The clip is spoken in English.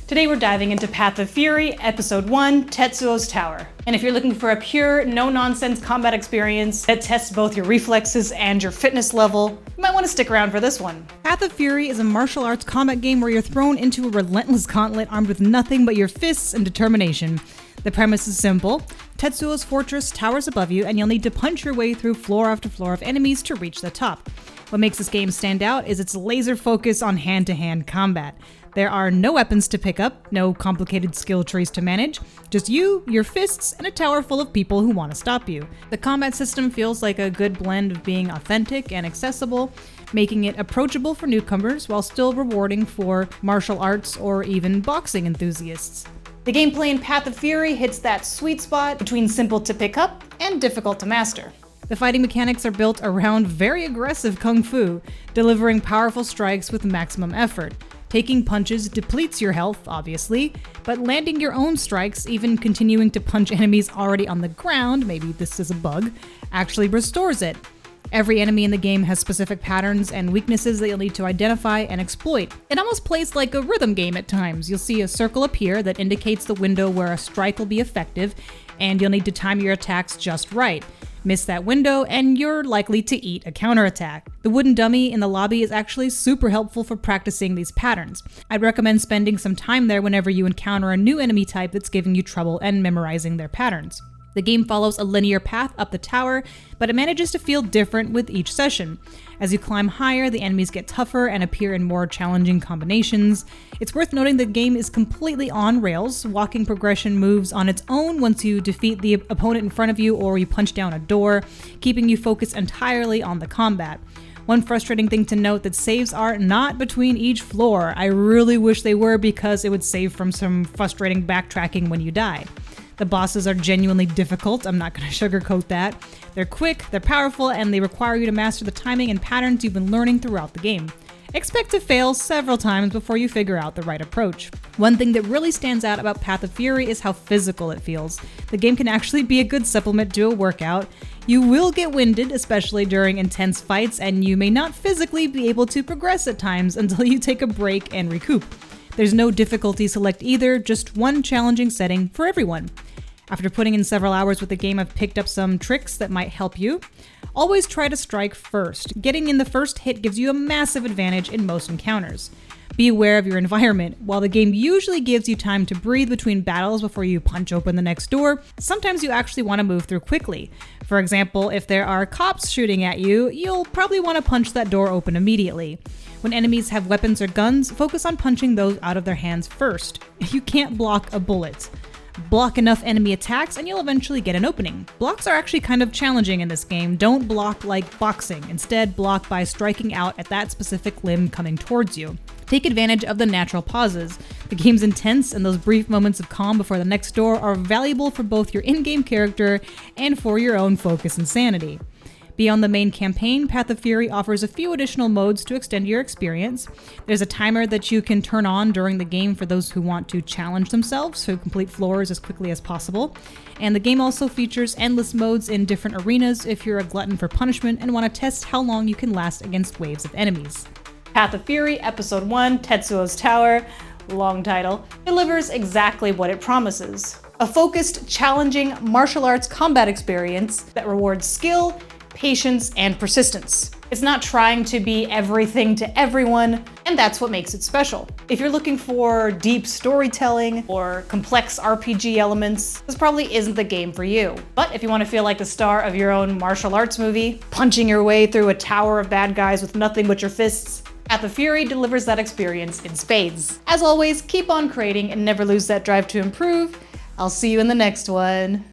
Today we're diving into Path of Fury, Episode 1, Tetsuo's Tower. And if you're looking for a pure, no-nonsense combat experience that tests both your reflexes and your fitness level, you might want to stick around for this one. Path of Fury is a martial arts combat game where you're thrown into a relentless gauntlet armed with nothing but your fists and determination. The premise is simple. Tetsuo's fortress towers above you, and you'll need to punch your way through floor after floor of enemies to reach the top. What makes this game stand out is its laser focus on hand-to-hand combat. There are no weapons to pick up, no complicated skill trees to manage, just you, your fists, and a tower full of people who want to stop you. The combat system feels like a good blend of being authentic and accessible, making it approachable for newcomers while still rewarding for martial arts or even boxing enthusiasts. The gameplay in Path of Fury hits that sweet spot between simple to pick up and difficult to master. The fighting mechanics are built around very aggressive kung fu, delivering powerful strikes with maximum effort. Taking punches depletes your health, obviously, but landing your own strikes, even continuing to punch enemies already on the ground, maybe this is a bug, actually restores it. Every enemy in the game has specific patterns and weaknesses that you'll need to identify and exploit. It almost plays like a rhythm game at times. You'll see a circle appear that indicates the window where a strike will be effective, and you'll need to time your attacks just right. Miss that window, and you're likely to eat a counterattack. The wooden dummy in the lobby is actually super helpful for practicing these patterns. I'd recommend spending some time there whenever you encounter a new enemy type that's giving you trouble and memorizing their patterns. The game follows a linear path up the tower, but it manages to feel different with each session. As you climb higher, the enemies get tougher and appear in more challenging combinations. It's worth noting the game is completely on rails. Walking progression moves on its own once you defeat the opponent in front of you or you punch down a door, keeping you focused entirely on the combat. One frustrating thing to note that saves are not between each floor. I really wish they were, because it would save from some frustrating backtracking when you die. The bosses are genuinely difficult, I'm not going to sugarcoat that. They're quick, they're powerful, and they require you to master the timing and patterns you've been learning throughout the game. Expect to fail several times before you figure out the right approach. One thing that really stands out about Path of Fury is how physical it feels. The game can actually be a good supplement to a workout. You will get winded, especially during intense fights, and you may not physically be able to progress at times until you take a break and recoup. There's no difficulty select either, just one challenging setting for everyone. After putting in several hours with the game, I've picked up some tricks that might help you. Always try to strike first. Getting in the first hit gives you a massive advantage in most encounters. Be aware of your environment. While the game usually gives you time to breathe between battles before you punch open the next door, sometimes you actually want to move through quickly. For example, if there are cops shooting at you, you'll probably want to punch that door open immediately. When enemies have weapons or guns, focus on punching those out of their hands first. You can't block a bullet. Block enough enemy attacks and you'll eventually get an opening. Blocks are actually kind of challenging in this game. Don't block like boxing. Instead, block by striking out at that specific limb coming towards you. Take advantage of the natural pauses. The game's intense, and those brief moments of calm before the next door are valuable for both your in-game character and for your own focus and sanity. Beyond the main campaign, Path of Fury offers a few additional modes to extend your experience. There's a timer that you can turn on during the game for those who want to challenge themselves to complete floors as quickly as possible. And the game also features endless modes in different arenas if you're a glutton for punishment and want to test how long you can last against waves of enemies. Path of Fury, Episode 1, Tetsuo's Tower, long title, delivers exactly what it promises. A focused, challenging martial arts combat experience that rewards skill, patience, and persistence. It's not trying to be everything to everyone, and that's what makes it special. If you're looking for deep storytelling or complex RPG elements, this probably isn't the game for you. But if you want to feel like the star of your own martial arts movie, punching your way through a tower of bad guys with nothing but your fists, Path of Fury delivers that experience in spades. As always, keep on creating and never lose that drive to improve. I'll see you in the next one.